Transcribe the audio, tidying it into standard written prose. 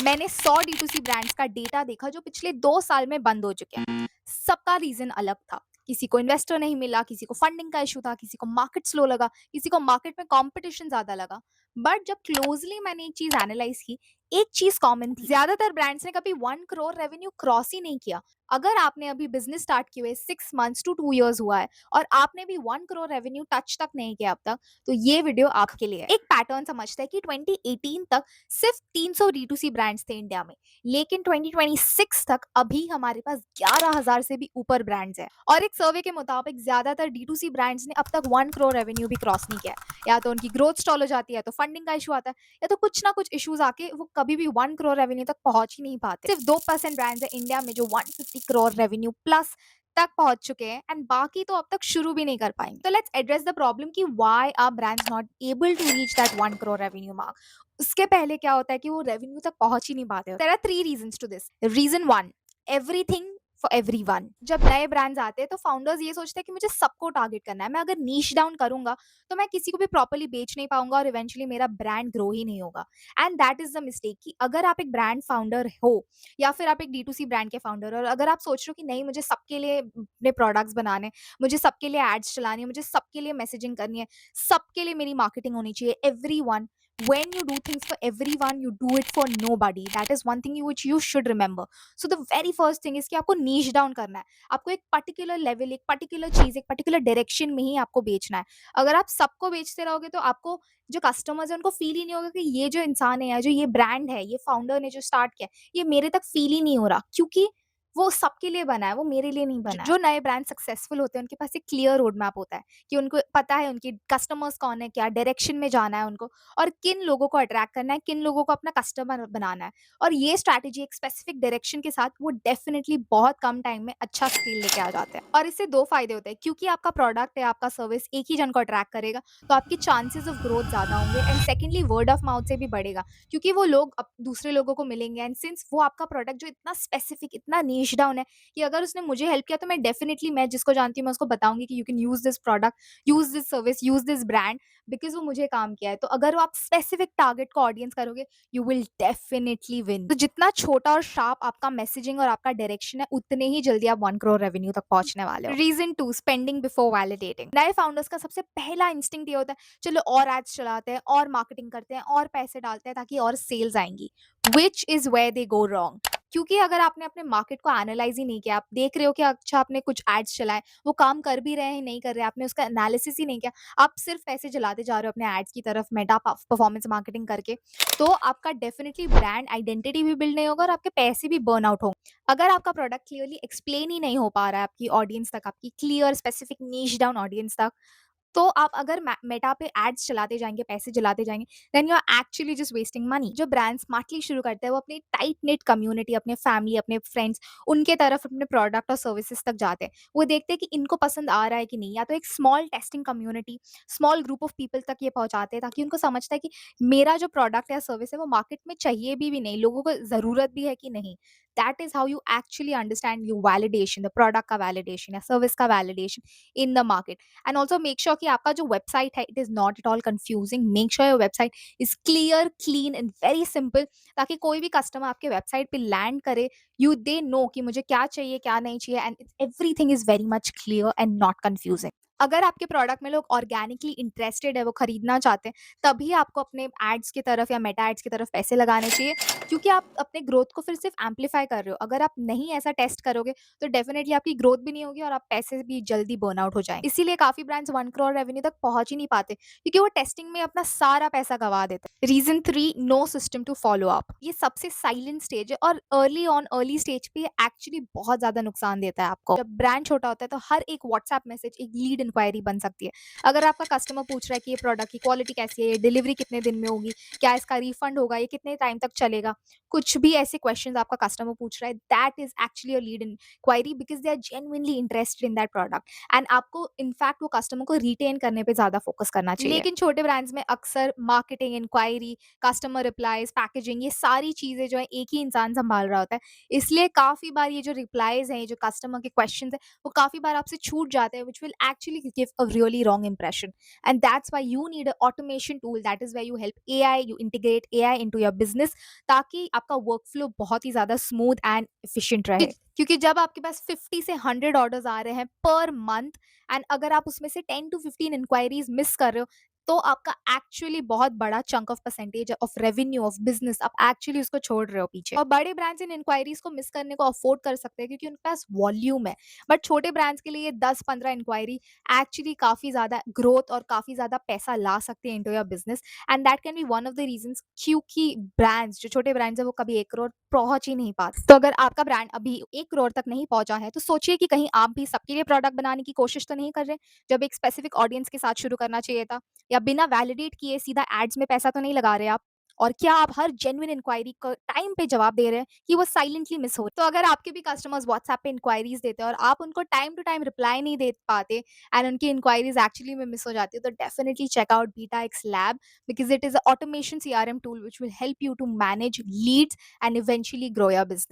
मैंने 100 D2C brands का data देखा जो पिछले 2 साल में बंद हो चुके हैं। सबका रीज़न अलग था। किसी को इन्वेस्टर नहीं मिला, किसी को फंडिंग का इश्यू था, किसी को मार्केट स्लो लगा, किसी को मार्केट में कॉम्पिटिशन ज़्यादा लगा। बट जब क्लोज़ली मैंने एक चीज़ एनालाइज़ की, एक चीज़ कॉमन थी। ज़्यादातर ब्रांड्स ने कभी 1 करोड़ रेवेन्यू क्रॉस ही नहीं किया। अगर आपने अभी बिज़नेस स्टार्ट किए हुए 6 मंथ्स टू 2 इयर्स हुआ है और आपने भी 1 करोड़ रेवेन्यू टच तक नहीं किया अब तक, तो ये वीडियो आपके लिए है। एक पैटर्न समझते हैं कि 2018 तक सिर्फ 300 D2C ब्रांड्स थे इंडिया में, लेकिन 2026 तक अभी हमारे पास 11,000 से भी ऊपर ब्रांड्स हैं। और एक सर्वे के मुताबिक ज्यादातर D2C ब्रांड्स ने अब तक 1 करोड़ रेवेन्यू भी क्रॉस नहीं किया है। या तो उनकी ग्रोथ स्टॉल हो जाती है, तो फंडिंग का इशू आता है, या तो कुछ ना कुछ इश्यूज आके वो कभी भी 1 करोड़ रेवेन्यू तक पहुंच ही नहीं पाते। सिर्फ 2% ब्रांड्स है इंडिया में जो 150 करोड़ रेवेन्यू प्लस तक पहुंच चुके हैं, एंड बाकी तो अब तक शुरू भी नहीं कर पाएंगे। तो लेट्स एड्रेस द प्रॉब्लम कि why are brands not able to reach that 1 crore revenue mark. उसके पहले क्या होता है कि वो रेवेन्यू तक पहुंच ही नहीं पाते। There are 3 reasons to this. Reason 1, everything for everyone. जब नए ब्रांड्स आते हैं तो फाउंडर्स ये सोचते हैं कि मुझे सबको टारगेट करना है। मैं अगर नीश डाउन करूंगा तो मैं किसी को भी प्रॉपर्ली बेच नहीं पाऊंगा और इवेंचुअली मेरा ब्रांड ग्रो ही नहीं होगा। And that is the mistake कि अगर आप एक ब्रांड फाउंडर हो या फिर आप एक D2C ब्रांड के फाउंडर हो और अगर आप सोच रहे हो कि नहीं, मुझे सबके लिए अपने प्रोडक्ट्स बनाने, मुझे सबके लिए एड्स चलानी है, मुझे सबके लिए मैसेजिंग करनी है, सबके लिए मेरी मार्केटिंग होनी चाहिए, everyone, when you do things for everyone you do it for nobody. That is one thing which you should remember. So the very first thing is कि आपको niche down करना है। आपको एक पर्टिकुलर लेवल, एक particular चीज, एक particular direction में ही आपको बेचना है। अगर आप सबको बेचते रहोगे तो आपको जो कस्टमर्स है उनको फील ही नहीं होगा कि ये जो इंसान है या जो ये ब्रांड है, ये फाउंडर ने जो स्टार्ट किया है, ये मेरे तक फील ही नहीं हो रहा, क्योंकि वो सबके लिए बना है, वो मेरे लिए नहीं बना है। जो नए ब्रांड सक्सेसफुल होते हैं उनके पास एक क्लियर रोड मैप होता है कि उनको पता है उनकी कस्टमर्स कौन है, क्या डायरेक्शन में जाना है उनको, और किन लोगों को अट्रैक्ट करना है, किन लोगों को अपना कस्टमर बनाना है। और ये स्ट्रैटेजी एक स्पेसिफिक डायरेक्शन के साथ वो डेफिनेटली बहुत कम टाइम में अच्छा स्केल लेके आ जाते हैं। और इससे दो फायदे होते हैं, क्योंकि आपका प्रोडक्ट है, आपका सर्विस एक ही जन को अट्रैक्ट करेगा, तो आपके चांसेस ऑफ ग्रोथ ज्यादा होंगे। And secondly word of mouth से भी बढ़ेगा, क्योंकि वो लोग दूसरे लोगों को मिलेंगे। एंड सिंस वो आपका प्रोडक्ट जो इतना स्पेसिफिक, इतना नीश डाउन है कि अगर उसने मुझे हेल्प किया तो मैं डेफिनेटली, मैं जिसको जानती हूँ मैं उसको बताऊंगी कि you can use this product, use this service, use this brand, because वो मुझे काम किया है। तो अगर आप स्पेसिफिक टारगेट को ऑडियंस करोगे, यू विल डेफिनिटली विन। तो जितना छोटा और शार्प आपका मैसेजिंग और आपका डायरेक्शन है, उतने ही जल्दी आप 1 करोड़ रेवेन्यू तक पहुंचने वाले हो। Reason 2, spending before validating. नए फाउंडर्स का सबसे पहला इंस्टिंक्ट ये होता है, चलो और एड्स चलाते हैं और मार्केटिंग करते हैं और पैसे डालते हैं ताकि और सेल्स आएंगी, which is where they go wrong. क्योंकि अगर आपने अपने मार्केट को एनालाइज ही नहीं किया, आप देख रहे हो कि अच्छा आपने कुछ एड्स चलाए, वो काम कर भी रहे हैं नहीं कर रहे, आपने उसका एनालिसिस ही नहीं किया, आप सिर्फ पैसे जलाते जा रहे हो अपने एड्स की तरफ, मेटा परफॉर्मेंस मार्केटिंग करके, तो आपका डेफिनेटली ब्रांड आइडेंटिटी भी बिल्ड नहीं होगा और आपके पैसे भी बर्न आउट होंगे। अगर आपका प्रोडक्ट क्लियरली एक्सप्लेन ही नहीं हो पा रहा है आपकी ऑडियंस तक, आपकी क्लियर स्पेसिफिक नीश डाउन ऑडियंस तक, तो आप अगर मेटा पे एड्स चलाते जाएंगे, पैसे जलाते जाएंगे, then you are actually just wasting money. जो ब्रांड स्मार्टली शुरू करते हैं वो अपनी टाइट नेट कम्युनिटी, अपने फैमिली, अपने फ्रेंड्स, उनके तरफ अपने प्रोडक्ट और सर्विसेज तक जाते हैं। वो देखते हैं कि इनको पसंद आ रहा है कि नहीं, या तो एक small testing community, small group of people तक ये पहुंचाते हैं, ताकि उनको समझता है कि मेरा जो प्रोडक्ट या सर्विस है वो मार्केट में चाहिए भी नहीं, लोगों को जरूरत भी है कि नहीं। That is how you actually understand you validation, the product का वैलिडेशन या सर्विस का validation in the market. And also make sure कि आपका जो वेबसाइट है, it is not at all confusing. Make sure your website is clear, clean and very simple, ताकि कोई भी कस्टमर आपके वेबसाइट पे लैंड करे, यू दे नो कि मुझे क्या चाहिए क्या नहीं चाहिए, and everything is very much clear and not confusing. अगर आपके प्रोडक्ट में लोग ऑर्गेनिकली इंटरेस्टेड है, वो खरीदना चाहते हैं, तभी आपको अपने एड्स की तरफ या मेटा एड्स की तरफ पैसे लगाने चाहिए, क्योंकि आप अपने ग्रोथ को फिर सिर्फ एम्पलीफाई कर रहे हो। अगर आप नहीं ऐसा टेस्ट करोगे तो डेफिनेटली आपकी ग्रोथ भी नहीं होगी और आप पैसे भी जल्दी बर्न आउट हो जाएंगे। इसीलिए काफी ब्रांड्स 1 करोड़ रेवेन्यू तक पहुंच ही नहीं पाते, क्योंकि वो टेस्टिंग में अपना सारा पैसा गवा देते हैं। Reason 3, no system to follow up. ये सबसे साइलेंट स्टेज है और अर्ली स्टेज पे एक्चुअली बहुत ज्यादा नुकसान देता है आपको। जब ब्रांड छोटा होता है तो हर एक व्हाट्सएप मैसेज एक लीड इंक्वायरी बन सकती है। अगर आपका कस्टमर पूछ रहा है कि ये प्रोडक्ट की क्वालिटी कैसी है, ये डिलीवरी कितने दिन में होगी, क्या इसका रिफंड होगा, ये कितने टाइम तक चलेगा, कुछ भी ऐसे क्वेश्चंस आपका कस्टमर पूछ रहा है, that is actually a lead inquiry, because they are genuinely interested in that product. And आपको इनफैक्ट वो कस्टमर को रिटेन करने पे ज्यादा फोकस करना चाहिए। लेकिन छोटे ब्रांड्स में अक्सर marketing, inquiry, customer replies, packaging, ये सारी चीजें जो है एक ही इंसान संभाल रहा होता है। इसलिए काफी बार ये जो रिप्लाईज हैं, ये जो कस्टमर के क्वेश्चन है, वो काफी बार आपसे छूट जाते हैं, which will actually actually give a really wrong impression. And that's why you need an automation tool. That is where you help AI, you integrate AI into your business, ताकि आपका वर्कफ्लो बहुत ही ज़्यादा स्मूथ एंड एफिशिएंट रहे। क्योंकि जब आपके पास 50 से 100 orders आ रहे हैं पर मंथ, एंड अगर आप उसमें से 10 टू 15 इंक्वायरीज मिस कर रहे हो, तो आपका एक्चुअली बहुत बड़ा chunk of percentage of revenue of business आप एक्चुअली उसको छोड़ रहे हो पीछे। और बड़े ब्रांड्स इन इंक्वायरीज को मिस करने को अफोर्ड कर सकते हैं क्योंकि उनके पास वॉल्यूम है। बट छोटे ब्रांड्स के लिए 10-15 इंक्वायरी एक्चुअली काफी ज्यादा ग्रोथ और काफी ज्यादा पैसा ला सकते हैं into your business. And that can be one of the reasons, क्योंकि ब्रांड्स जो छोटे ब्रांड्स है वो कभी 1 करोड़ पहुंच ही नहीं पाते। तो अगर आपका ब्रांड अभी 1 करोड़ तक नहीं पहुंचा है, तो सोचिए कि कहीं आप भी सबके लिए प्रोडक्ट बनाने की कोशिश तो नहीं कर रहे। जब एक स्पेसिफिक ऑडियंस के साथ शुरू करना चाहिए था, या बिना वैलिडेट किए सीधा एड्स में पैसा तो नहीं लगा रहे आप। और क्या आप हर जेन्युइन इंक्वायरी को टाइम पे जवाब दे रहे हैं कि वो साइलेंटली मिस हो रही है? तो अगर आपके भी कस्टमर्स व्हाट्सएप पे इंक्वायरीज देते हैं और आप उनको टाइम टू टाइम रिप्लाई नहीं दे पाते, एंड उनकी इंक्वायरीज एक्चुअली में मिस हो जाती है, तो definitely check out Beta X Lab, because it is automation CRM tool which will help you to manage leads and eventually grow your business.